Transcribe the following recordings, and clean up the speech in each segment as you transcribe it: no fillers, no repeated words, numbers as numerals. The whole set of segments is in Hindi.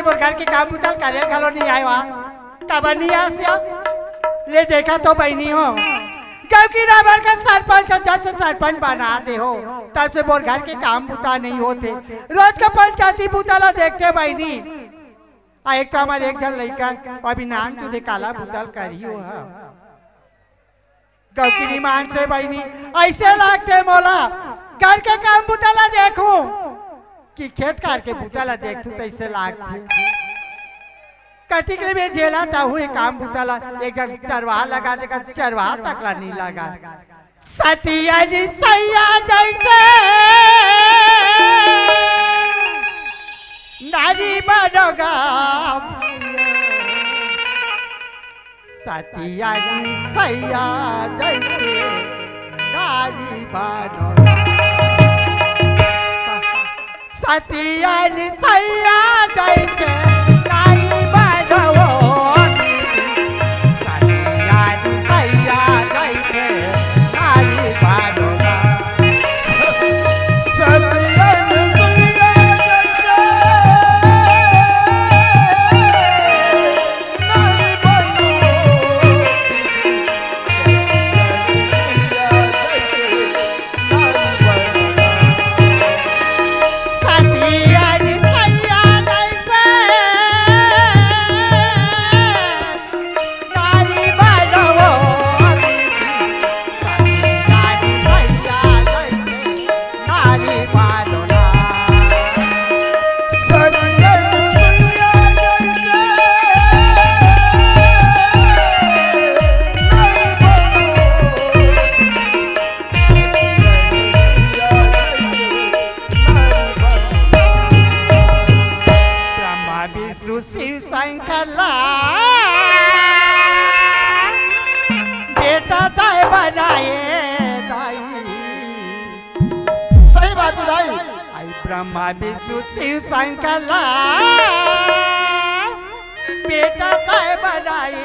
कि मोर घर के काम बुतल करे घलो नहीं आए वहाँ कबर नहीं आसिया ले देखा तो बहनी हो क्योंकि राबर का सरपंच जब से सरपंच बना दे हो तब से मोर घर के काम बुता नहीं होते रोज का पंचायती बुतला देखते बहनी एक तो हमारे एक जन लड़का अभी नाम तुझे काला बुतल करी हो गौकी मान से बहनी ऐसे लागते मोला घर के काम बुतला देखूं कि खेत कार के बुतला देखूं तो ऐसे लागते कति के लिए झेला था हुए काम बुतला एकदम चरवाहा लगा देगा चरवाहा तकला नहीं लगा सतिया जी सैया जैसे नारी बनोगा सतिया जी सैया जैसे नारी बनोगा सतिया जी सैया जैसे नारी बनोगा सतिया जी सैया जैसे नारी बनोगा बेटा दाई बनाए दाई सही बात है दाई आई ब्रह्मा विष्णु शिव शंकर बेटा दाई बनाए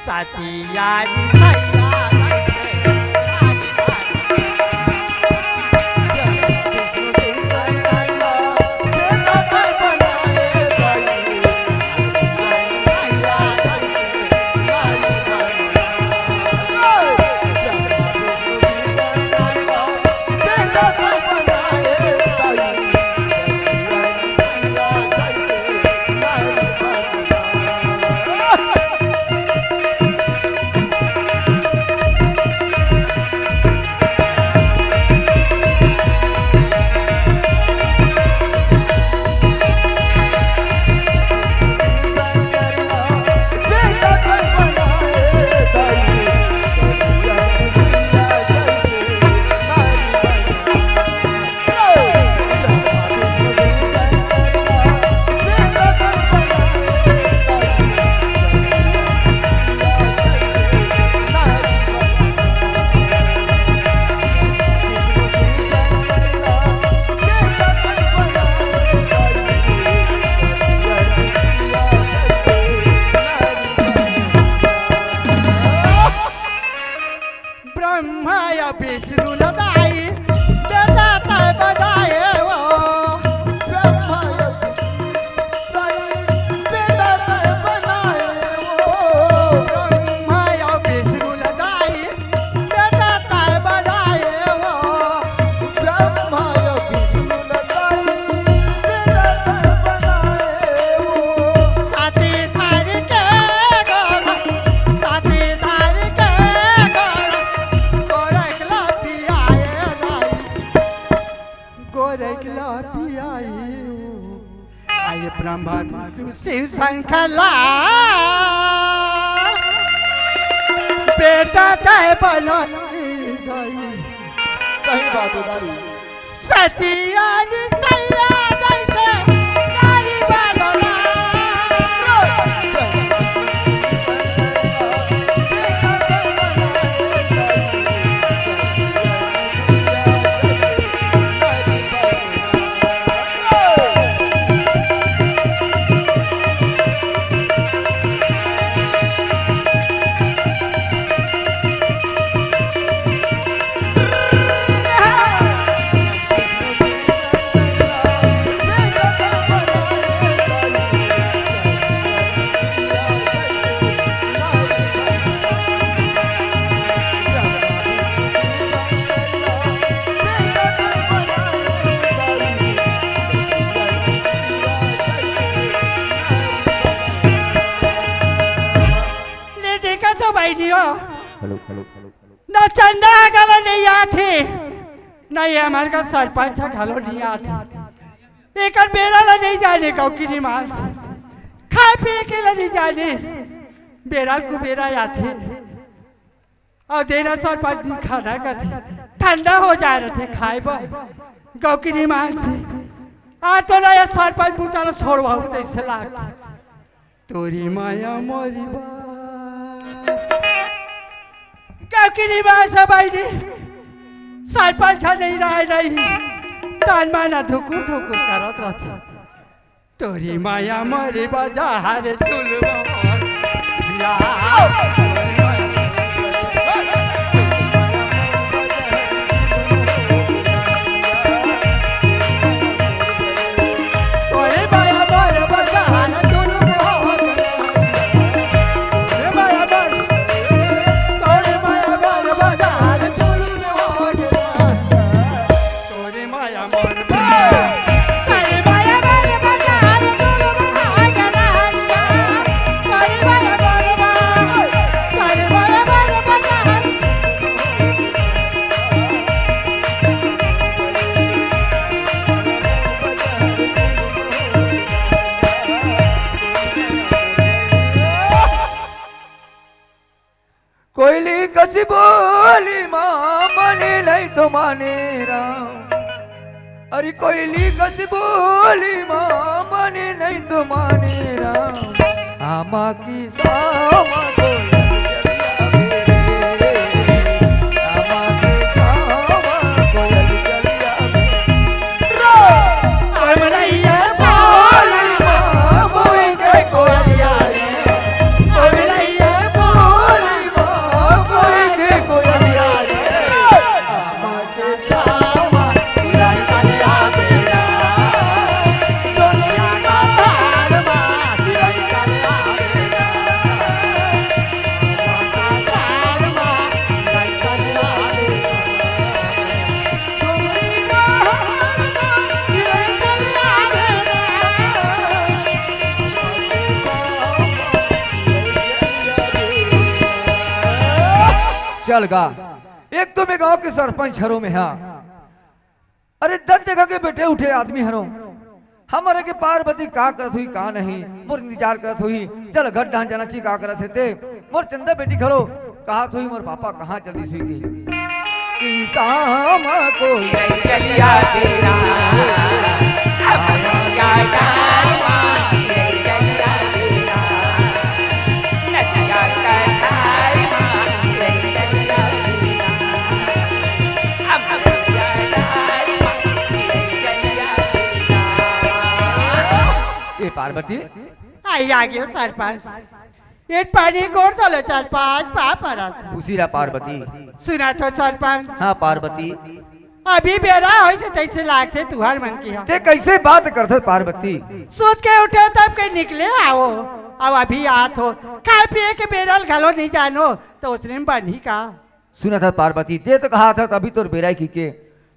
सतिया जी ब्रह्मा विष्णु शिव शंकर बेटा दाई बनाई सही बात है दाई सतिया जी सैया जैसे नारी बनोगा बहनी हो ना चंदा गला नहीं आती नहीं हमारे का सरपंच घलो नहीं आती एक बेरा ला नहीं जाने गाँव की मांस खाए पिए के लिए नहीं जाने बेराल को बेरा आते और देना सरपंच जी खाना का थे ठंडा हो जा रहे थे खाए बाय गाँव की मांस आ तो ना सरपंच बुता छोड़वा ऐसे लागते तोरी माया मोरी गाँव की मांस भाई ने सरपंच नहीं रहा नहीं तान माना धुकुर धुकुर करत रहते तोरी माया मोरी बजा हरे चुलवा कोयली कसी बोली माँ मने नहीं तो माने राम अरे कोयली कसी बोली माँ मने नहीं तो माने राम आमा की सामा को चल गा एक तो मैं गांव के सरपंच हरो में हाँ अरे 10 जगह के बैठे उठे आदमी हरो हमारे के पार्वती का करत हुई का नहीं मोर इंतजार करत हुई चल घर डांस जाना चाहिए का करत थे मोर चंदा बेटी खरो कहा हुई मोर पापा कहाँ जल्दी सुई की सामा को चलिया तेरा पार्वती आई आ गयो सरपंच एक पानी गोर तो ले सरपंच पापा खुशीरा पार्वती सुना तो सरपंच हाँ पार्वती अभी बेरा हो से तैसे लागते तुहार मन की ते कैसे बात करते पार्वती सोच के उठे तब के निकले आओ अब अभी आत हो खाए पिए के बेरल घलो नहीं जानो तो उतने में बनी का सुना था पार्वती ते तो कहा था तभी तो बेरा की के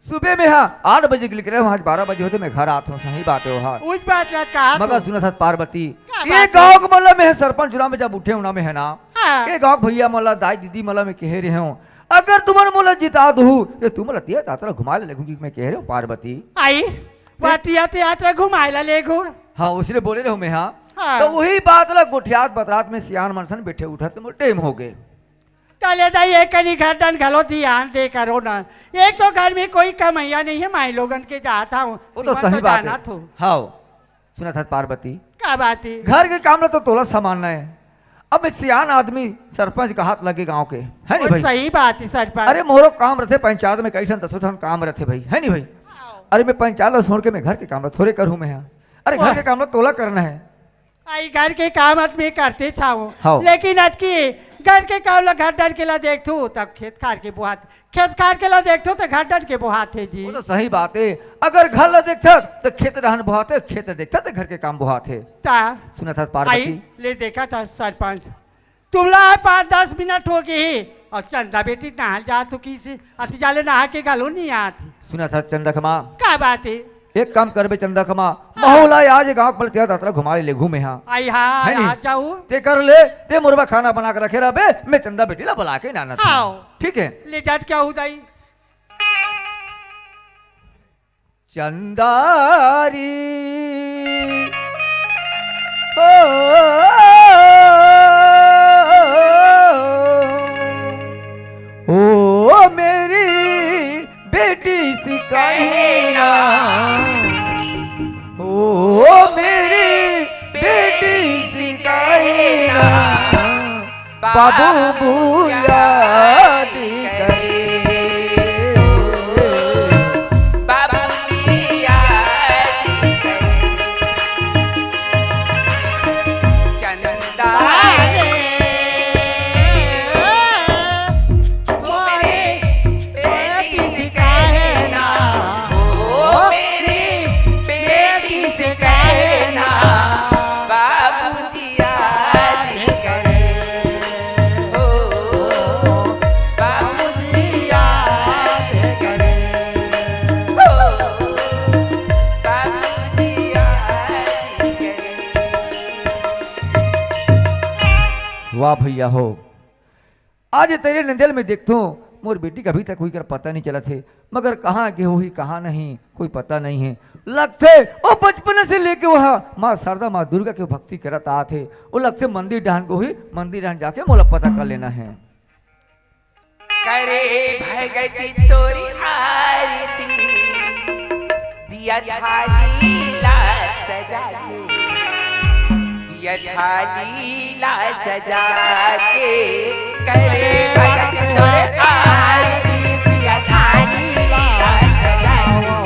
सुबह में हाँ 8 बजे के निकले वहाँ 12 बजे होते मैं घर आता हूँ सही बात है हाँ उस बात लग कहा मगर सुना था पार्वती ये गाँव के मतलब में है सरपंच चुनाव में जब उठे उना में है ना ये गाँव भैया मला दाई दीदी मला में कह रहे हूँ अगर तुम्हारे मोला जिता दू ये तुम लतिया यात्रा घुमा ले लेगू मैं कह रहे हूँ पार्वती आई यात्रा घुमा ले हाँ उसने बोले रहे मैं हाँ तो वही बात लग गुठियात बतरात में सियान मनसन बैठे उठा तो टाइम हो गए चले दाई एक कनी घर डन घलो ध्यान दे करो ना एक तो घर में कोई कमैया नहीं है माई लोगन के जाता हूँ वो तो सही बात है हाँ सुना था पार्वती क्या बात है घर के काम में तो तोला सामान्य है अब मैं सियान आदमी सरपंच का हाथ लगे गांव के है नहीं भाई सही बात है सरपंच अरे मोरो काम रहते पंचायत में कई 10 काम रहते भाई है नहीं भाई अरे मैं पंचायत छोड़ के मैं घर के काम थोड़े करूँ मैं यहाँ अरे घर के काम तोला करना है आई घर के काम आदमी करते छाओ हाँ। लेकिन आज की घर के काम घर डर के ला देख तू तब खेत खार के बुहात खेत खार के ला देख तो घर डर के बुहात है जी वो तो सही बात है अगर घर ला देखता तो खेत रहन बुहात है खेत देखता तो घर के काम बुहात है ता सुना था पार्वती ले देखा था सरपंच तुमला 5-10 मिनट हो गए और चंदा बेटी नहा जा तू किसी अति जाले नहा के गालो नहीं आती सुना था चंदा खमा क्या बात है एक काम कर बे चंदा खमा महोला आज गांव पर त्या यात्रा घुमा ले घूमे हाँ आई हाँ है नी? आ जाऊ ते कर ले ते मुरबा खाना बना के रखे रहे मैं चंदा बेटी ला बुला के नाना था। आओ ठीक है ले जाट क्या हुदाई चंदारी ओ मेरी बेटी सिकाईना ओ मेरी बेटी सिकाईना बाबू बुया वाह भैया हो आज तेरे नंदेल में देखता हूँ मोर बेटी का अभी तक कोई कर पता नहीं चला थे मगर कहाँ के हुई कहाँ नहीं कोई पता नहीं है लगते ओ बचपन से लेके वहाँ माँ शारदा माँ दुर्गा के भक्ति करत आ थे वो लगते मंदिर डहान को हुई मंदिर डहान जाके मोला पता कर लेना है करे भगति तोरी आरती दिया थाली ला सजा के दिया थाली ला सजा के करे भगति तोरी आरती दिया थाली ला सजा के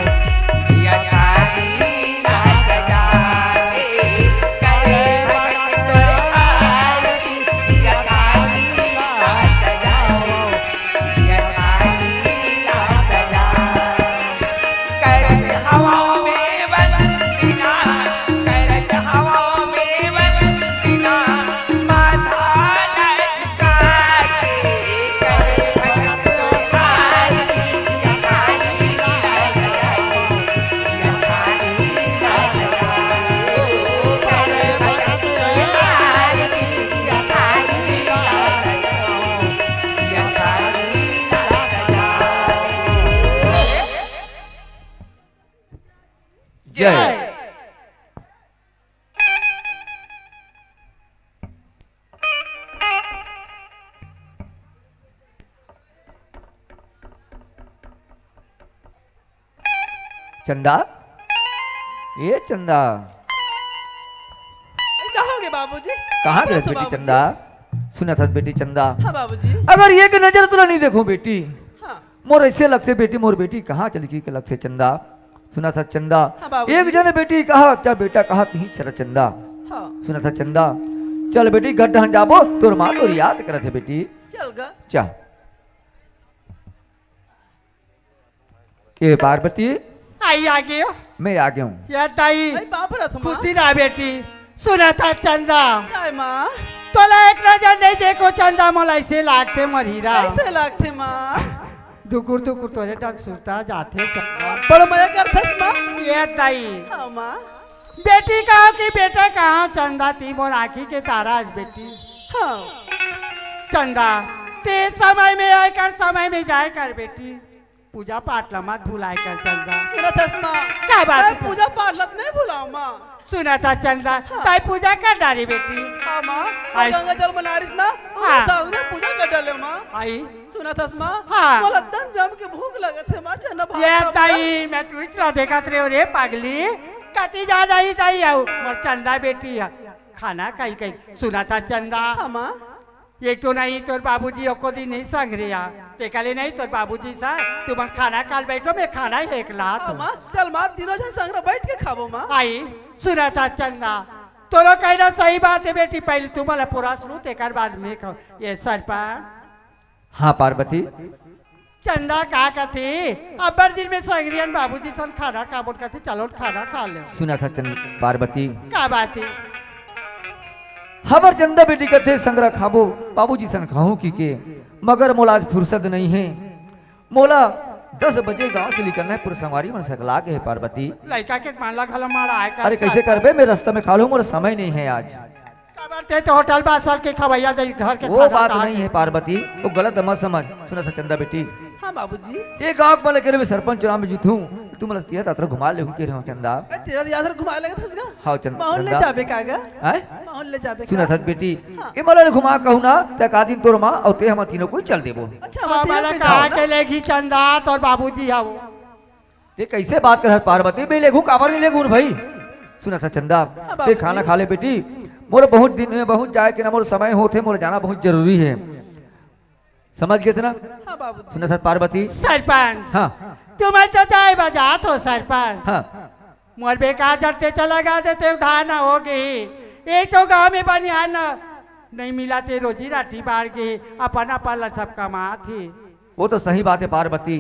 दिया थाली ला सजा के करे भगति तोरी आरती दिया थाली ला सजा के करत हवाओं में बंदिना करत हवाओं में बंदिना माथा लटका के करे भगत आरती या थाली ला सजाओ या थाली ला सजाओ करे भगत आरती या थाली ला सजाओ या थाली ला सजाओ जय चंदा ये चंदा कहाँ गए बाबूजी? कहाँ गए तो बेटी बाबूजी। चंदा सुना था बेटी चंदा हाँ बाबूजी। अगर ये के नजर तुला नहीं देखो बेटी हाँ मोर ऐसे लगते बेटी मोर बेटी कहाँ चली गई के लगते चंदा सुना था चंदा हाँ बाबूजी। एक जन बेटी कहा क्या बेटा कहा नहीं चला चंदा हाँ सुना था चंदा चल बेटी घर ढहन जाबो तोर माँ तो याद करत है बेटी चल गा। चा ये पार्वती आई आ गई हो मैं आ गया हूँ या ताई भाई बाप रथ माँ। खुशी रहा बेटी सुना था चंदा काय माँ? तोला एक नजर नहीं देखो चंदा मोला ऐसे लागते मरीरा ऐसे लागते माँ। दुकुर दुकुर तोरे डग सुरता जाते चंदा बड़ा मजा करथस माँ। ये ताई हाँ माँ। बेटी कहाँ की बेटा कहाँ चंदा ती मोर आँखी के तारा आज बेटी हाँ चंदा ते समय में आए कर समय में जाए कर बेटी पूजा पाठ ला मत भुलाए कर चंदा सुनथस माँ। क्या बात है? मैं पूजा पाठ लत नहीं भुलाओ माँ। सुना था चंदा ताई पूजा कर डाली बेटी हाँ माँ। आई- गंगा जल बनारिस ना। हाँ। साधु ने पूजा कर डाले माँ। आई सुनथस माँ। हाँ। बोला दम जम के भूख लगत है माँ चना भात ये खाओ। ताई मैं तू इतना देखा रे रे पागली कती जा रही ताई आओ मोर चंदा बेटी है खाना कहीं कहीं सुना था चंदा हाँ माँ। ये तो नहीं तोर बाबूजी को दिन नहीं संग रिया ते कले नहीं तोर बाबूजी सा तुम खाना काल बैठो मैं खाना ही एक लात हाँ माँ। चल माँ तीनों जन संग रह बैठ के खाबो माँ। आई सुना था चंदा तोरो कहना सही बात है बेटी पहले तुम्हारा पूरा सुनो तेकर बाद में खाओ ये सरपंच हाँ पार्वती चंदा का कथी अब्बर दिन में संगरियन बाबूजी सन खाना का बोल कथी चलो खाना खा ले सुना था पार्वती का बात है हबर चंदा बेटी कथे संग्रह खाबो बाबूजी सन खाऊं की के मगर मोला आज फुर्सत नहीं है मोला 10 बजे गांव से निकलना है, पूरे संगवारी मन सकला के है पार्वती। लड़का के मानला घालो मारा है अरे कैसे करबे, मैं रास्ते में खा लूँ, मोर समय नहीं है आज। ते तो होटल बासल के खवैया दे घर के वो बात नहीं है पार्वती, वो गलत मत समझ। सुना था चंदा बेटी, हाँ बाबूजी। ये गांव में लेकर मैं सरपंच चुनाव में जीतूं, तुम लस्तिया तात्र घुमा ले के रहो चंदा। ए, तेरा यार घुमा लगे थसगा। हाँ चंदा, माहौल ले जाबे कागा। हैं? माहौल ले जाबे। सुना था बेटी, ये मला घुमा कहू ना ते का दिन तोर मां और ते हम तीनों को चल देबो। अच्छा हमारा कहा के लेगी चंदा और बाबूजी है वो। ते कैसे बात कर पार्वती, मैं लेगू काबर नहीं लेगू भाई। सुना था चंदा, ते खाना खा ले बेटी, मोर बहुत दिन में बहुत जाए के ना मोर समय होते, मोर जाना बहुत जरूरी है, समझ गए थे ना। हाँ बाबूजी। सुना था पार्वती। सरपंच हाँ तुम्हें तो जाए बजा तो सरपंच हाँ मोर बेकार जड़ते चला गा देते उधार न होगी। एक तो गांव में बनियान नहीं मिला ते रोजी राठी बाढ़ गई, अपन अपन सब कमा थी। वो तो सही बात है पार्वती,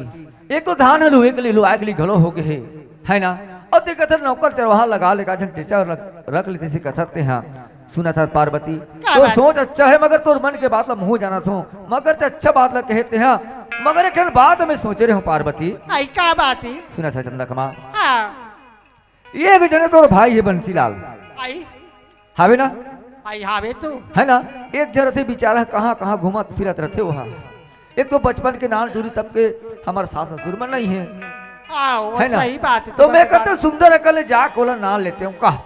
एक तो धान हलू एक ले लो आग ली घलो हो गए है ना। अब देख कथर नौकर चरवाहा लगा लेगा जन टेचा रख लेते से कथरते हैं। सुना था पार्वती, तो बात? सोच अच्छा है मगर तोर मन के बात ला मुँह जाना थो, मगर ते अच्छा बात ला कहते हैं, मगर एक बात में सोचे रहे हो पार्वती। आई का बात ही सुना था चंदा कमा, हाँ ये भी जने तोर भाई है बंसीलाल, आई हावे ना, आई हावे तू है ना। एक जरा थे बेचारा कहाँ कहाँ घूमत फिरत रहते वहाँ। एक तो बचपन के नाल दूरी तब के हमारे सास ससुर में नहीं है, हाँ वो है ना। सही बात है तो मैं कहता हूँ सुंदर अकल जा कोला नाल लेते हूँ कहा।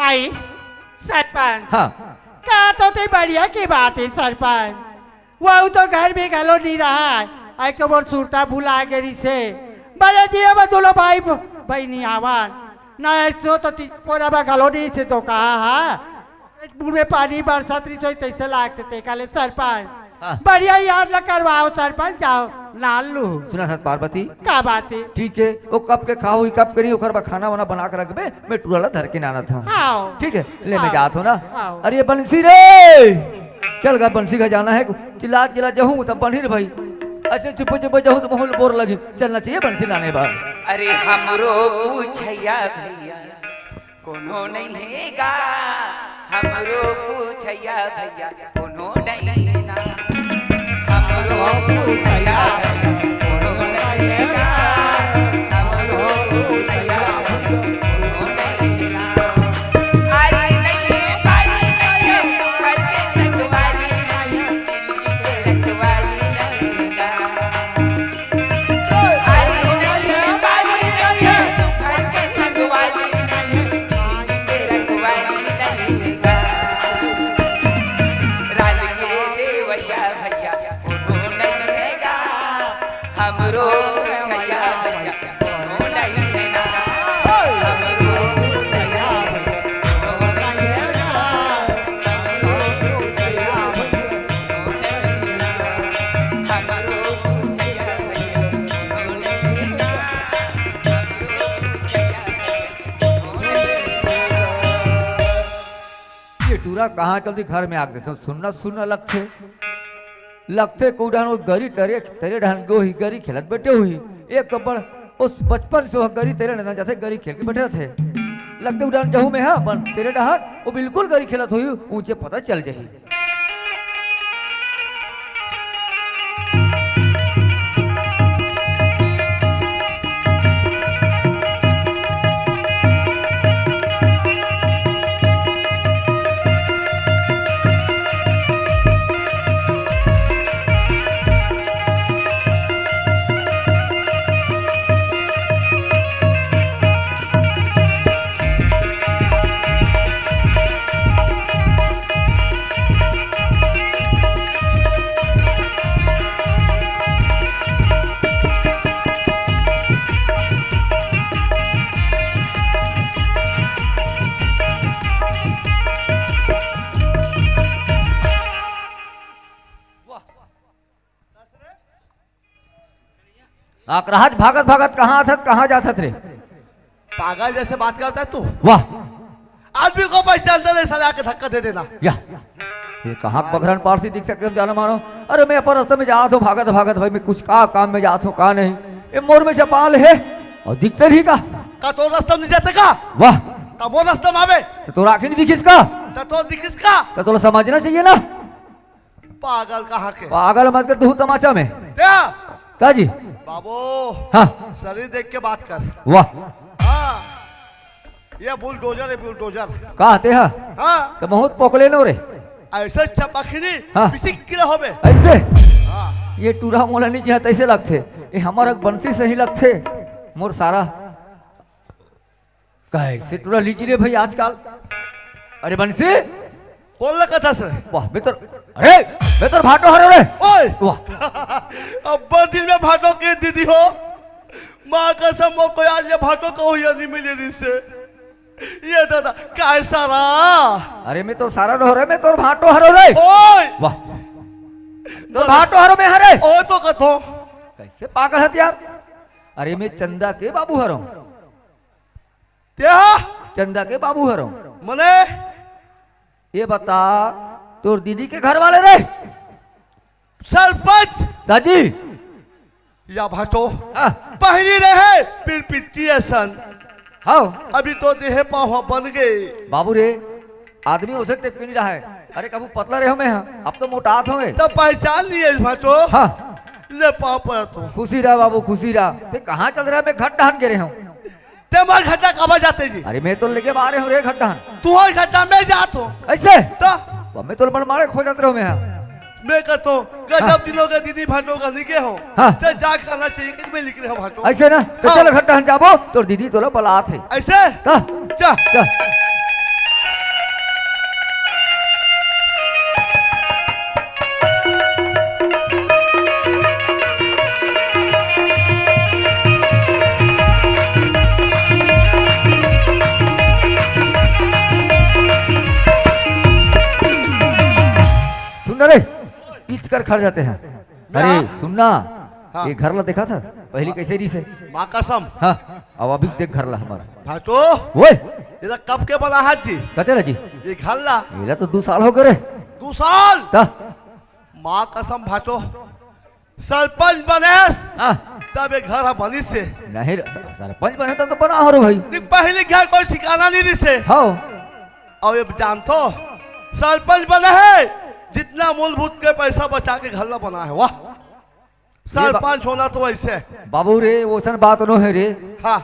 आई सरपंच हाँ कहा तो ते बढ़िया की बात है सरपंच, वो तो घर में गलो नहीं रहा है। आई तो मोर सुरता भूला गई से बड़े जी अब दोनों भाई बहनी आवान ना ऐसो तो पूरा बा गलो नहीं से तो कहा हाँ पूरे पानी बरसात रही सोई तैसे लागते ते काले सरपंच हाँ। बढ़िया यार ला करवाओ सरपंच जाओ नाल लू। सुना था पार्वती, क्या बात है ठीक है, वो कब के खाओ कब करी ओकर बा खाना वाना बना के रखबे, मैं टूला धर के नाना था। आओ ठीक है ले मैं हाँ। जात हूँ ना। हाँ। अरे ये बंसी रे, चल गा बंसी का जाना है, चिल्ला चिल्ला जाऊँ तब बनी रे भाई, ऐसे चुप चुप जाऊँ तो माहौल बोर लगी, चलना चाहिए बंसी लाने बार। अरे हमरो पूछैया भैया कोनो नहीं है गा, हमरो पूछैया भैया कोनो नहीं है ना, हमरो पूछैया भैया कोनो नहीं है गा, हमरो पूछैया भैया कोनो नहीं है ना। अरे नहीं बारी नहीं करके रखवाली नहीं, रखवाली नहीं गा। हमरो छैया भैया कोनो नहीं है ना, हमरो छैया भैया कोनो नहीं है ना, हमरो छैया भैया कोनो नहीं है ना, हमरो छैया भैया कोनो नहीं है ना, हमरो छैया भैया। ये टूरा कहाँ जल्दी घर में आग देते हो, सुनना सुनना लगते लगते को डान गरी तेरे तेरे डान गो ही गरी खेलत बैठे हुई, एक कपड़ उस बचपन से वह गरी तेरे न जाते गरी खेल के बैठे थे, लगते उड़ान जाऊँ मैं हाँ बन तेरे डहार वो बिल्कुल गरी खेलत हुई, ऊंचे पता चल जाही। आकराहट भागत भागत कहाँ था कहाँ जाता रे? पागल जैसे बात करता है तू, वाह आदमी को पहचानता नहीं, सजा के धक्का दे देना। या ये कहाँ पगरन पारसी दिख सकते हम जाना मानो। अरे मैं अपन रास्ते में जा तो भागत भागत भाई मैं कुछ का काम में जाता हूँ का नहीं, ये मोर में चपाल है और दिखते नहीं का तो रास्ता में नहीं जाते का, वाह तो वो रास्ता में आवे तो आखिर नहीं दिखिस का, तो दिखिस का। तो थोड़ा समझना चाहिए ना। पागल कहाँ के पागल मत कर तू तमाचा में क्या का जी बाबू हाँ शरीर देख के बात कर। वाह हाँ ये बुलडोजर है बुलडोजर। कहते हैं हाँ तो बहुत पोकले नो रे ऐसे चपखनी हाँ। पिसिक के होबे। ऐसे हाँ ये टूरा मोला नहीं किया तैसे लगते ये हमारा बंसी से ही लगते मोर सारा कैसे टूरा लीची रे भाई आजकल। अरे बंसी कौन लगा था सर? वाह बेतर अरे बेतर भाटो हरे रे ओए वाह अब्बर दिन में भाटो के दीदी हो माँ कसम वो कोई आज ये भाटो का हो या नहीं मिले जिससे ये दादा कैसा रहा? अरे मैं तो सारा नो रे मैं तो भाटो हरो रे ओए वाह तो भाटो हरो में हरे ओ तो कथो कैसे पागल है यार। अरे मैं चंदा के बाबू हरो त्या चंदा के बाबू हरो मने ये बता तोर दीदी के घर वाले रे सरपंच दादी या भाटो हाँ पहली रहे फिर पिट्टी ऐसन हाँ अभी तो देह पाव बन गए। बाबू रे आदमी उसे टेप क्यों नहीं रहा है। अरे कबू पतला रहे हो मैं हाँ अब तो मोटात होंगे तब पहचान लिए भाटो हाँ ले पाव पर तो खुशी रहा बाबू खुशी रहा ते कहाँ चल रहा है मैं घट ढान के रहे हूँ। ते मार घटा कब जाते जी? अरे मैं तो लेके बाहर हूँ रे घट ढान तुम्हारे घटा में जात हो ऐसे तो मैं तो बड़ मारे खो जाते रहो मैं हाँ मैं कहता हूँ गजब दिनों का दीदी भाटो का निके हो हाँ। चल जा करना चाहिए कि मैं निकले हो भाटो ऐसे ना तो हाँ। चलो घट ढान जाबो तो दीदी तो बलात है ऐसे ता जा चल सुन रे इस कर खड़ जाते हैं। अरे सुनना हाँ। ये घर ला देखा था पहली कैसे री से माँ कसम हाँ अब अभी देख घर ला हमारा भाटो वो ये कब के बना हाथ जी कहते ना जी ये घर ला ये तो 2 साल हो गए रे 2 साल ता माँ कसम भाटो सरपंच बने हाँ तब ये घर बनी से नहीं सरपंच बने तो बना हो रे भाई पहले घर कोई ठिकाना नहीं दी से हाँ और ये जानतो सरपंच बने है जितना मूलभूत के पैसा बचा के घर ला बना है। वाह सरपंच होना तो ऐसे बाबू रे वो सन बात नो है रे हाँ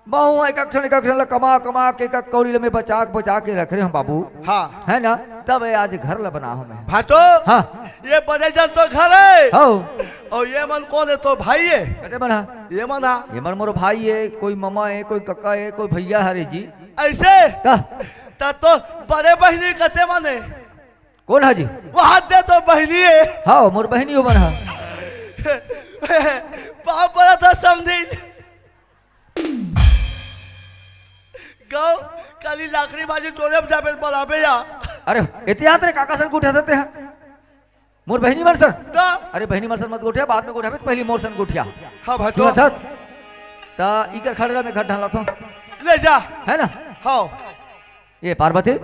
बहु एक अक्षर कमा कमा के एक कौड़ी में बचा के रख रहे हम बाबू हाँ है ना तब ये आज घर ला बना हूँ मैं भाटो हाँ ये बड़े जन तो घर है हाँ और ये मन कौन है तो भाई है कहते बना ये मन है ये मर मोर भाई है कोई ममा है कोई कक्का है कोई भैया है रे जी ऐसे का तो बड़े बहनी कहते माने कौन है जी वो हाथ दे तो बहनी है हाँ मोर बहनी हो बना बाप बड़ा था समझी गौ काली लाकड़ी बाजी टोले में जाबे बलाबे या अरे एहतियात रे काका सन को उठा देते हैं मोर बहनी मर सर तो अरे बहनी मर सर मत उठिया बाद में उठा पहली मोर सन को उठिया हाँ भाटो सुना था ता इकर खड़गा में घट ढाला था ले जा है ना हाँ ये पार्वती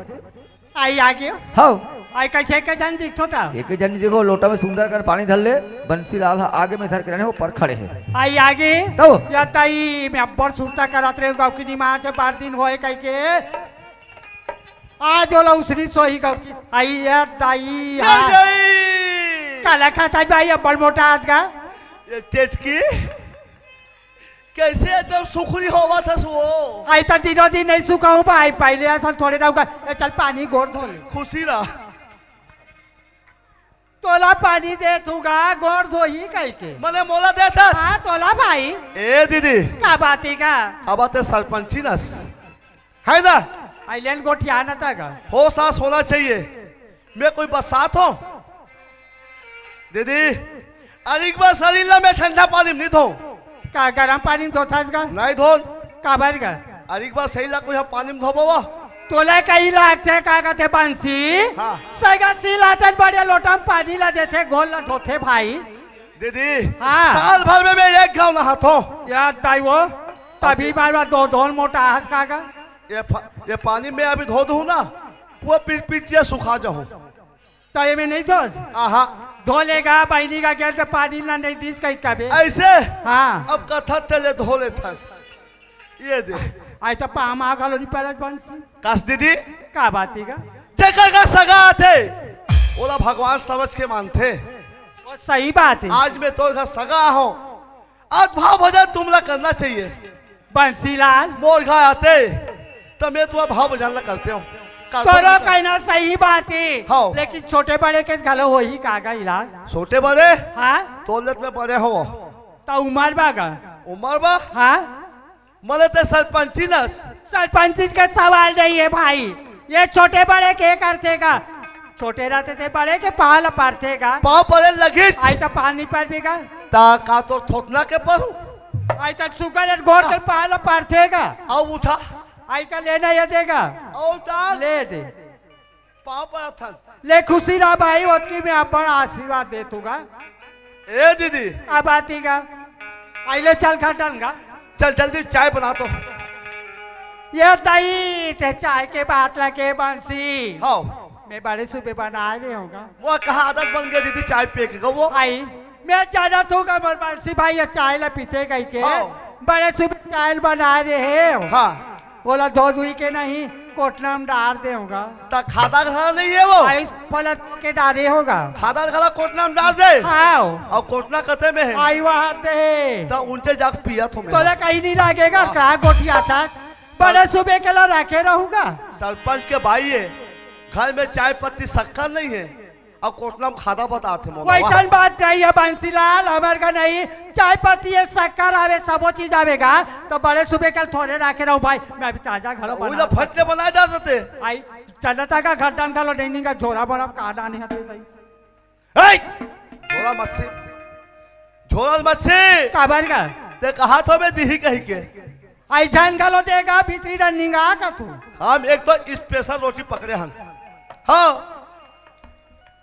आई आ गयो हाँ आई कैसे के जान दिखतो था एक जनी देखो लोटा में सुंदर कर पानी धर ले बंसी लाल आगे में धर के रहने वो पर खड़े हैं आई आगे तो या ताई मैं अब्बर सुरता करात रहे गाँव की निमा से 12 दिन होए कह के आज वाला उसरी सोही गाँव की आई या ताई हाँ काला खाता भाई अब्बर मोटा आज का ये तेज की कैसे एकदम सुखरी होवा था सो आई तो दिनों दिन नहीं सुखाऊं भाई पहले असल थोड़े रहूंगा चल पानी गोर धो ले खुशी रहा तोला पानी दे दूंगा गोर धो ही कह के मने मोला देता हाँ तोला भाई ए दीदी क्या बाती का अब आते सरपंची नस है ना आइलैंड गोठिया न था का हो सास होना चाहिए मैं कोई बसात हो दीदी अरे एक बार शरीर में ठंडा पानी नहीं धो का गरम पानी धोता का नहीं धो का भर का अरे एक बार सही ला कोई हम पानी में धोबो तोले कई लागते का कहते बंसी हाँ। सगत लाते बड़े लोटा में पानी ला देते घोल ला धोते भाई दीदी हाँ। साल भर में मैं एक गाँव नहाता यार ताई वो तभी बार दो धोल मोटा हंस का ये पानी में अभी धो दूँ ना वो पीटिया सुखा जाऊँ तो ये में नहीं धो आहा धो लेगा बहनी का गेट के पानी ला नहीं दीस कहीं कभी ऐसे हाँ अब कथा चले धो ले थक ये दे आई तो पाम आ गलो नहीं परत बंसी काश दीदी का बाती का जेकर का सगा थे ओला भगवान समझ के मानते वो सही बात है आज मैं तो घर सगा हो आज भाव भजन तुमला करना चाहिए। बंसीलाल मोर घा आते तो मैं तुम्हारा भाव भजन ला करते हूँ। तोरो कहना सही बात है हाँ। लेकिन छोटे बड़े के घलो वही कागा इलाज। छोटे बड़े हाँ तोलत में बड़े हो तो उमर बागा उमर बा हाँ मने ते सरपंची नस सरपंच का सवाल नहीं है भाई। ये छोटे बड़े के करतेगा छोटे रहते थे बड़े के पाल पड़तेगा पाँव पड़े लगी आई तो पानी पर बीगा ता का तो थोतना के परू आई तो शुगर गोर के पाल पड़तेगा अब उठा आई तो लेना ये देगा और डाल ले दे पाँव पर थन ले खुशी रहा भाई उसकी मैं अपन आशीर्वाद दे दूंगा। ए दीदी अब आतीगा आई ले चल खटनगा चल जल्दी चाय बना तो। ये दही ते चाय के बात लगे बंसी हाँ मैं बड़े सुबह बना रहे होगा वो कहा आदत बन गई दीदी चाय पिए के वो आई मैं जाना थूगा मोर बंसी भाई ये चाय ला पीते गई के हाँ। बड़े सुबह चाय बना रहे हो हाँ बोला धो धुई के नहीं कोटना में डाल दे होगा ता खादा खाना नहीं है वो आई पलट के डाले होगा खादा खाना कोटना में डाल दे हाँ और कोटना कते में है आई वहाँ दे तो उनसे जाकर पिया तो मैं तोला कहीं नहीं लगेगा क्या गोटिया था बड़े सुबह के ला रखे रहूंगा। सरपंच के भाई है घर में चाय पत्ती शक्कर नहीं है और कोटना में खादा बताते वैसा बात नहीं है बंसीलाल हमारे का नहीं चाय पत्ती है शक्कर आवे सबो चीज आवेगा तो बड़े सुबह कल थोड़े रखे रहूं भाई मैं अभी ताजा घर वही तो फटले बनाए जा सकते आई चलता का घर डान का लो नहीं का झोरा बड़ा काटा नहीं हते झोला मच्छी झोला मच्छी काबर का ते कहा तो मैं दी कही के आई जान का लो देगा भीतरी रनिंग आ का तू हम एक तो स्पेशल रोटी पकड़े हन हाँ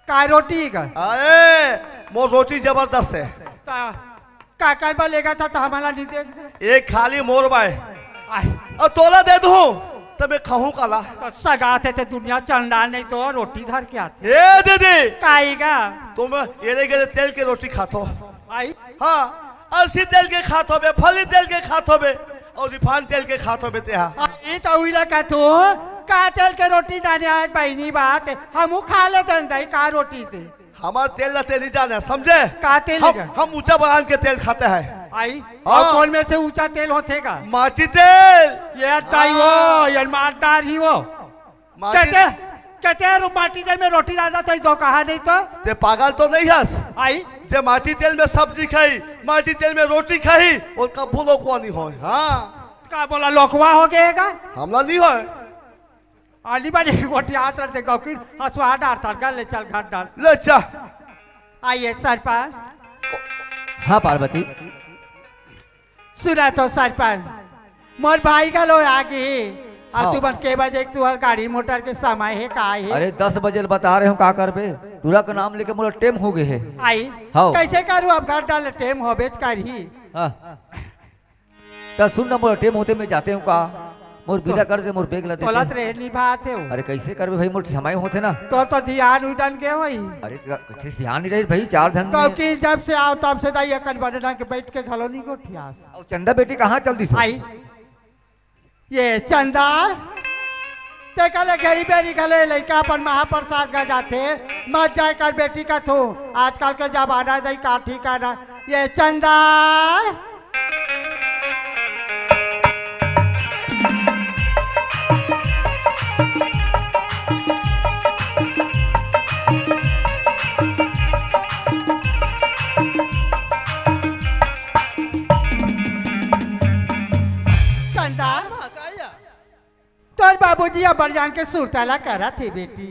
का रोटी का अरे मोर रोटी जबरदस्त है का कर लेगा था तो हमारा नहीं दे एक खाली मोर बाय आई और तोला दे दूं तो मैं खाऊं काला तो सगाते थे दुनिया चंदा नहीं तो रोटी धर के आते ए दीदी काईगा तुम ये गए तेल की रोटी खातो आई हाँ अलसी तेल के खातो बे फली तेल के खातो बे और रिफाइन तेल के खातो बे तेहा ये तो उइला का तू का तेल के रोटी डाने आज बहनी बात हम खा लेते दही का रोटी थे हमार तेल ना तेल नहीं जाने समझे का तेल हम ऊंचा बगान के तेल खाते हैं आई हाँ। और कौन में से ऊंचा तेल होतेगा माची तेल ये ताई वो ये मारदार ही वो माची कहते माटी तेल में रोटी डालता तो दो कहा नहीं तो ते पागल तो नहीं हस आई जे माटी तेल में सब्जी खाई माटी तेल में रोटी खाई उसका भूलो को नहीं हो हाँ का बोला लोकवा हो गएगा हमला नहीं हो आली बारी रोटी हाथ रखते गौकी हंसवा डालता कर ले चल घर डाल ले चा आइए सरपंच हाँ पार्वती सुना तो सरपंच मोर भाई का लो आगे हाँ। अब तू बन के बजे तू हर गाड़ी मोटर के समय है का है अरे 10 बजे बता रहे हो का करबे दूरा का नाम लेके मोला टेम हो गए है आई हाँ। कैसे करूँ अब घर डाल टेम हो बेच कर ही हाँ तो सुन ना मोला टेम होते मैं जाते हूँ का मोर विदा कर दे मोर बेग ला बोलत दे रहे निभाते हो अरे कैसे करबे भाई मोर समय होते ना तो ध्यान उड़न के वही अरे कुछ ध्यान नहीं रही भाई 4 धन में क्योंकि जब से आओ तब से दाई अकन बने के बैठ के घलोनी को ठिया और चंदा बेटी कहाँ चल दी सो? आई ये चंदा ते कले घेरी बेरी गले लड़का अपन महाप्रसाद गा जाते मत जाए कर बेटी का थो आजकल के जमाना दई काठी का ना ये चंदा चंदा तोर बाबूजी अबर जान के सुरताला करा थी बेटी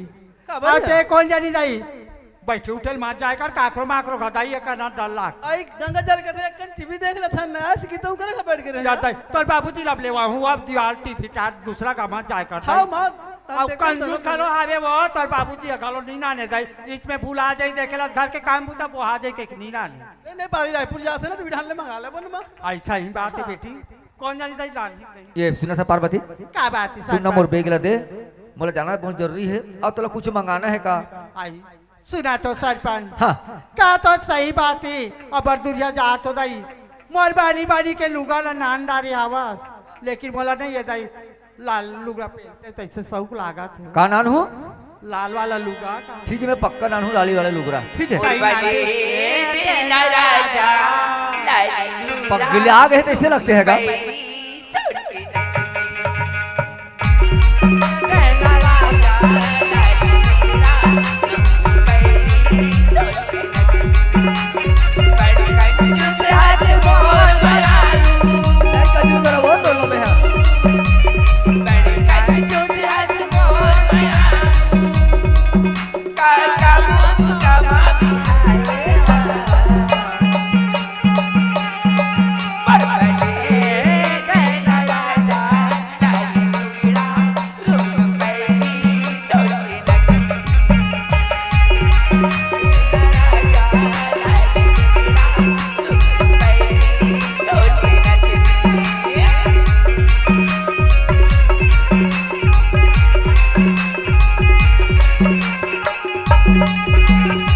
आते कौन जानी जाई बैठे उठल मार जाए कर काकरो माकरो गदाई का ना डर लाग आई गंगा जल के देख कर टीवी देख लेता ना ऐसे की तो करे बैठ के रह जाता है तोर बाबूजी लब लेवा हूँ अब दीवार टीवी का दूसरा का मत जाए कर हां मां अब कंजूस करो आवे वो तोर बाबूजी अगलो नीना ने दई बीच में भूला जाई देखेला घर के काम बुता बोहा जाई के नीना ने नहीं पारी रायपुर जाते ना तो बिठान ले मंगा ले बन मां ऐसा ही बात है बेटी कौन जानी दई राजी ये सुना था पार्वती का बात है सुन ना मोर बेग ला दे मोला जाना बहुत जरूरी है अब तो कुछ मंगाना है का आई सुना तो सरपंच हाँ का तो सही बात है अब दुरिया जा तो दई मोर बानी बानी के लुगा ला नान डारे आवास लेकिन बोला नहीं ये दई लाल लुगा पहनते तैसे शौक लागा थे का नान हो लाल वाला लुगा का ठीक है मैं पक्का नान हूँ लाली वाला लुगरा ठीक है कहीं ना- दिन राजा लाली पगले आ गए तो ऐसे लगते हैं का वो दोनों में है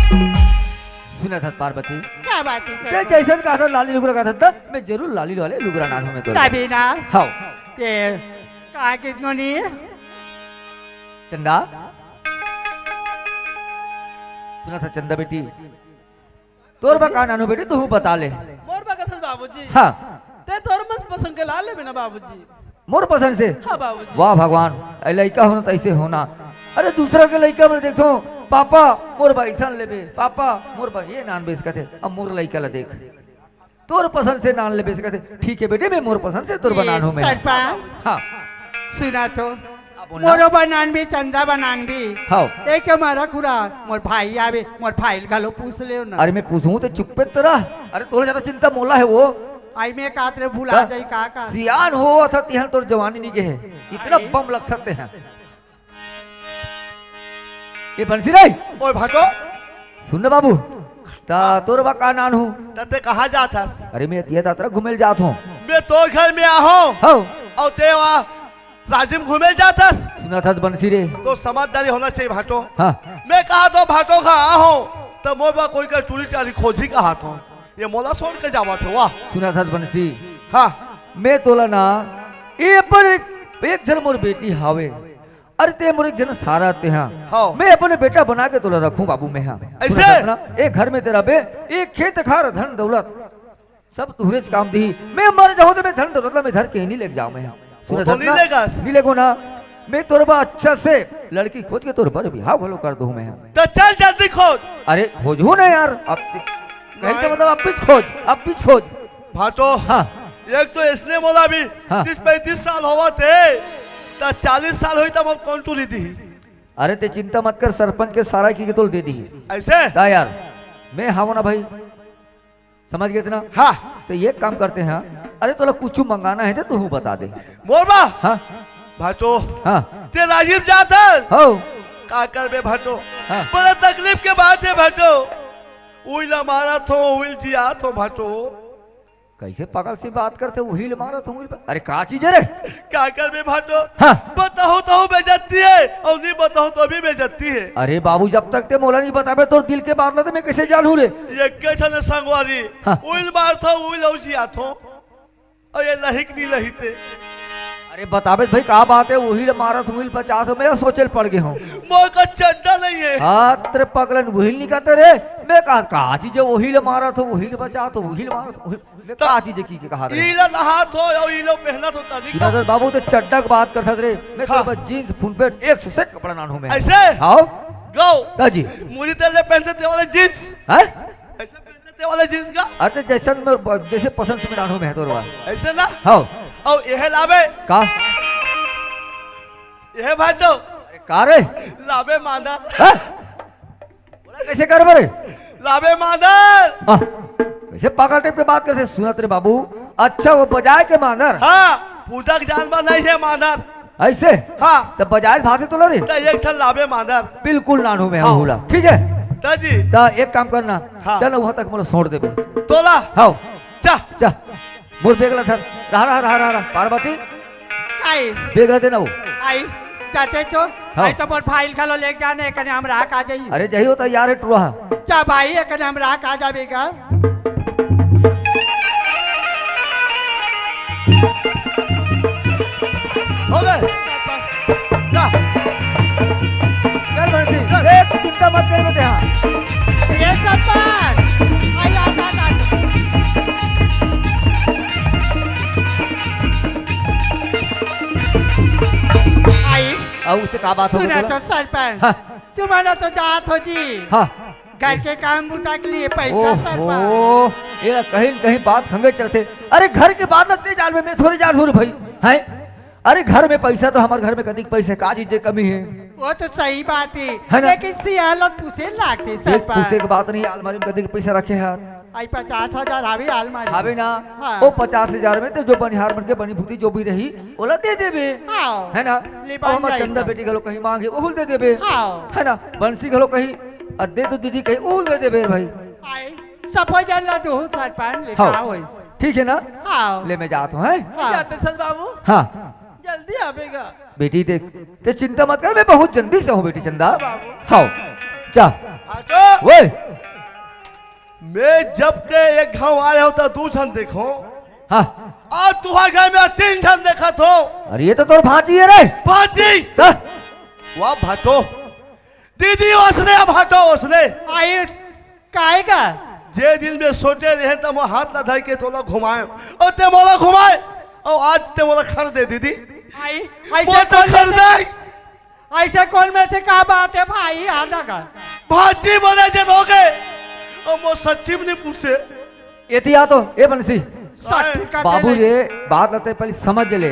सुना था पार्वती क्या बात है ते सर जैसन कहा था लाली लुगरा कहा था मैं जरूर लाली वाले लुगरा नानू में तो साबीना हाँ ये कहा कितनों नहीं चंदा सुना था चंदा बेटी तोर बा का नानू बेटी तू बता ले मोर बा कथन बाबूजी हाँ ते तोर मत पसंद के लाल ले बिना बाबूजी मोर पसंद से हाँ बाबूजी वाह भगवान ऐ लड़का होना तैसे होना अरे दूसरा के लड़का में देखो पापा मोर भाईसन लेबे पापा मोर भाई ये नान बेच कथे अब मोर लड़का ला देख तोर पसंद से नान ले बेच कथे ठीक है बेटे मैं मोर पसंद से तोर बनान हूं मैं सरपंच हाँ सुना तो बोलना। मोरो बनान भी चंदा बनान भी हाँ एक तो मारा खुरा मोर भाई आवे मोर फाइल घालो पूछ ले ना अरे मैं पूछूं तो चुप्पे तेरा अरे तोरे ज्यादा चिंता मोला है वो आई में कातरे भुला जाई का सियान हो अथा तिहन तोर जवानी नहीं के है इतना बम लग सकते हैं ये बंसी रे ओए भाटो सुन बाबू ता तोर बा का नान हूं तते कहाँ जाथस अरे मैं तिया दातरा घुमेल जात हूं मैं तो घर में आहो हो और ते वहाँ राजिम घूमे जाथस सुना था बंसी रे तो समझदारी होना चाहिए भाटो हाँ मैं कहा तो भाटो का आहो तो मोर बा कोई का चूड़ी चारी खोजी का हाथ हो ये मोला सोन के जावा थे वाह सुना था बंसी हाँ मैं तोला ना ए पर एक जन मोर बेटी हावे अरे ते मोर एक जन सारा ते हाँ हाँ। मैं अपने बेटा बना के तोला रखूं बाबू मैं हाँ ऐसे? सुना था ना, एक घर में तेरा बे एक खेत खार धन दौलत सब तुहरे से काम दी मैं मर जाऊं तो मैं धन दौलत ला मैं घर के नहीं लेके जाऊं मैं हाँ वो सुना तो था नहीं ना? लेगा। नहीं लेगो ना मैं तोर बा अच्छा से लड़की खोज के तोर बर बिहाव भलो कर दूं मैं हाँ। तो चल जल्दी खोज अरे खोजू ना यार अब कहीं तो मतलब अब भी खोज अब भी खोज भाटो हाँ एक तो इसने मोला भी हाँ। 30-35 साल होवा थे तो 40 साल हुई तो मोल कौन टूरी थी अरे ते चिंता मत कर सरपंच के सारा की तोल दे दी ऐसे ता यार मैं हावो ना भाई समझ गए ना हाँ तो ये काम करते हैं अरे तोला कुछ मंगाना है तो तू बता दे मोरबा हाँ भाटो हाँ ते राजीव जाता हो का कर बे भाटो हाँ बड़ा तकलीफ के बात है भाटो उइला मारा थो उइल जिया थो भाटो कैसे पागल से बात करते वही ले मारा तुम अरे का चीज है रे का कर बे भाटो हाँ बताओ तो बेजती है और नहीं बताओ तो भी बेजती है अरे बाबू जब तक ते मोला नहीं बताबे तो दिल के बात लाते मैं कैसे जानू रे ये कैसा न संगवारी हाँ। उइल मार थो उइल औ जिया थो और ये लहिक नहीं लहिते अरे बताबे भाई का बात है वही ले मारा तुम बचा तो मैं सोचल पड़ गए हूँ मोर का चड्डा नहीं है हाँ तेरे पगलन वही नहीं कहते रे मैं कहा चीज वही ले मारा तो वही ले बचा तो वही ले मारा तो मैं कहा चीज की कहा रे इला नहात हो और इलो मेहनत होता नहीं सुना तो बाबू तो चड्डा की बात कर सकते रे मैं हाँ। तो जीन्स फुल पे एक से कपड़ा नानू में ऐसे आओ गो ताजी मुझे तेरे पहनते थे वाले जींस है ऐसे पहनते थे वाले जींस का अरे जैसे मैं जैसे पसंद से मैं नानू में है तो रवा ऐसे ना हाँ और यह लावे का यह भाजो अरे का रे लावे मादा हैं? बोला कैसे कर बरे लावे मादर हाँ, कैसे पागल टाइप के बात करते सुना तेरे बाबू अच्छा वो बजाय के मानर हाँ पूजा का जानवर नहीं है मादर ऐसे हाँ तब बजाय भाषे तो रे तो एक ठन लावे मादर बिल्कुल नानू में हाँ। बोला ठीक है ताजी ता एक काम करना हाँ। चलो वहां तक मोला छोड़ देबे तोला हाँ जा चा मोर बेगला था रहा पार्वती आई बेगला देना वो आई चाहते तो हाँ। आई तो मोर फाइल घालो लेके जाने कने हम राख आ जाई अरे जही होता यार है टुरा चा भाई कने हम राख आ जाबेगा हो गए जा चल बंसी एक चिंता मत कर बेटे हाँ ये सरपंच आई आ अब उसे का बात हो सुना गई तो सरपंच हाँ। तुम्हारा तो जात हो जी हाँ घर के काम बुता के लिए पैसा सरपंच ओहो ये कहीं न कहीं बात हंगे चलते। अरे घर के बाद लगते जाल में मैं थोड़ी जाल हूँ भाई हैं। अरे घर में पैसा तो हमारे घर में कभी पैसे का चीजें कमी है वो तो सही बात है है ना? लेकिन सियालत पूछे लागते एक पूछे सरपंच की बात नहीं अलमारी में कभी पैसा रखे यार आई 50,000 आवे अलमारी हावे ना हाँ। वो 50,000 में तो जो बनिहार बन के बनी भूती जो भी रही ओला दे देबे हाँ। है ना। ले अब बन हमार जाई चंदा तो। बेटी घलो कहीं मांगे ओहुल दे देबे हाँ। है ना। बंसी घलो कहीं दे तो दीदी कहीं ओहुल दे देबे भाई आई सब जन ला दो सरपंच ले हाँ। का होई ठीक है ना। हाँ ले मैं जाता हूँ है हाँ। जाते सर बाबू हाँ जल्दी आवेगा बेटी देख ते चिंता मत कर मैं बहुत जल्दी से हूँ बेटी चंदा बाबू। हाँ जा भाटो वो मैं जब के एक गाँव आया हूँ तो 2 जन देखो हाँ और तुम्हारे घर में 3 जन देखा तो अरे ये तो तोर भांजी है रे भाजी चल वाह भाटो दीदी उसने भाटो उसने आई काएगा जे दिन में सोते रहे तो मैं हाथ ना धर के तोला घुमाए और ते मोला घुमाए और आज ते मोला खर दे दीदी आई वो ऐसे तो कौन खर में दे से ऐसे कौन में से का बात है भाई आधा का भाजी बने जे हो गए और मैं सच्ची में नहीं पूछे एतिया तो ए बंसी सट्टी का बाबू रे बात लगते पहले समझ ले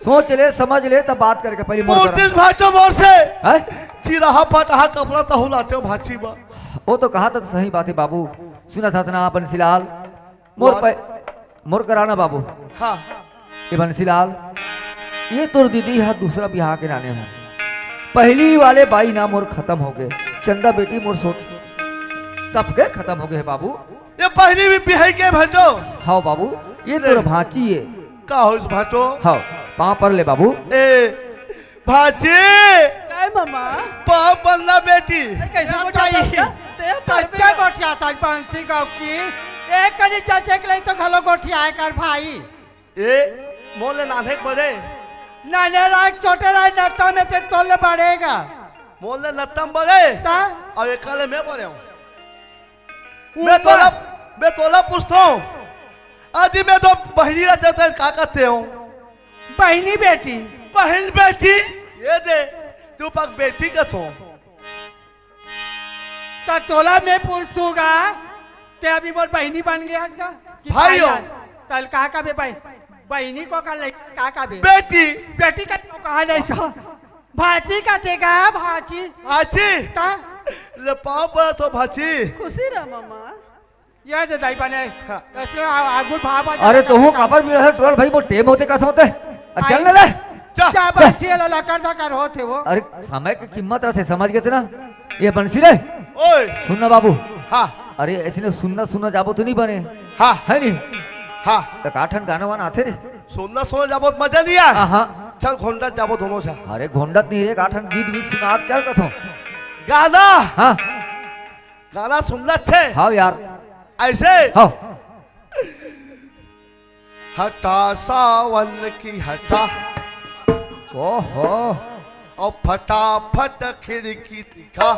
सोच ले समझ ले तब बात करके पहले मोर मूर्तिस भाटो मोर से है चिराहा पटाहा कपड़ा तो हुलाते हो भाची बा वो तो कहा था तो सही बात है बाबू सुना था ना बंसीलाल मोर कराना बाबू हाँ ये बंसीलाल ये तो दीदी है दूसरा बिहार के नाने हो पहली वाले बाई ना मोर खत्म हो गए चंदा बेटी मोर सो तब के खत्म हो गए बाबू ये पहली भी बिहाई के भाटो हाँ बाबू ये तो भांची है का हो इस भाटो हाँ पाँव पर ले बाबू ए भाची काय मामा पाँव बनना बेटी कैसे बताइए। गोठा ते कच्चा गोठिया था बंसी गाँव की एक कनी चाचे के लिए तो घलो गोठिया कर भाई ए मोले नाने बड़े नाने राय छोटे राय नत्ता में ते तोले बढ़ेगा मोले लत्तम बड़े ता और एक काले मैं बड़े हूँ मैं तोला पूछता हूँ आज मैं तो बहनी रहते थे क्या करते हो बहनी बेटी बहन बेटी ये दे तू पक बेटी का तो तो तोला मैं पूछ दूंगा ते अभी बोल बहनी बन गया का कि भाई हो। भाई तल का बे भाई बहनी को का ले का बे बेटी बेटी का तो कहा नहीं था भाची का तेगा भाची भाची ता ले पाँव पड़ा तो भाची खुशी रहा मामा यह दे दाई बने ऐसे आगुल भावा अरे तो हूँ काबर भी रहे ट्रोल भाई वो टेम होते का होते चल ना ले जा क्या बच्चे लकर धकर होते वो अरे समय की कीमत रहते समझ गए थे ना ये बंसी रे ओए सुनना बाबू हाँ अरे ऐसे ने सुनना सुनना जाबो तो नहीं बने हाँ है नहीं हाँ तो काठन गाना वाना आते रे सुनना सुना जाबो तो मजा नहीं आया हाँ चल घोंडा जाबो दोनों जा अरे घोंडत नहीं रे काठन गीत भी सुना आप चल कथो गाना हाँ गाना सुनना छे हाँ यार ऐसे हाँ हटा सावन की हटा ओहो और फटाफट खिड़की दिखा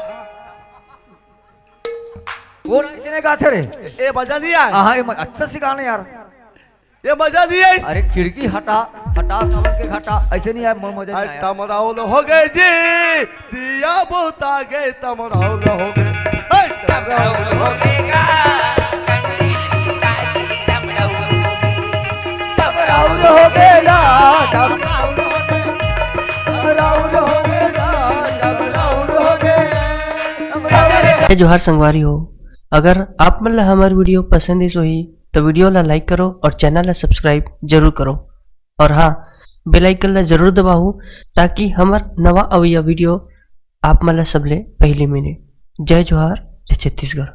वो ऐसे ने गाते रे ये मजा नहीं आया हाँ ये अच्छा सी गाना यार ये मजा नहीं है अरे खिड़की हटा हटा सावन के घाटा ऐसे नहीं आया मोर मजा नहीं आया तमराउल हो गए जी दिया बहुत आ गए तमराउल हो गए हे, तमराउल हो गए राउल हो गया राउल हो गया राउल हो गया जय जोहार संगवारी हो। अगर आप मन ला हमार वीडियो पसंद है ही तो वीडियो ला लाइक करो और चैनल ला सब्सक्राइब जरूर करो और हाँ बेल आइकन ला जरूर दबाओ ताकि हमार नवा अवैया वीडियो आप मन ला सबले पहले मिले। जय जोहार जय छत्तीसगढ़।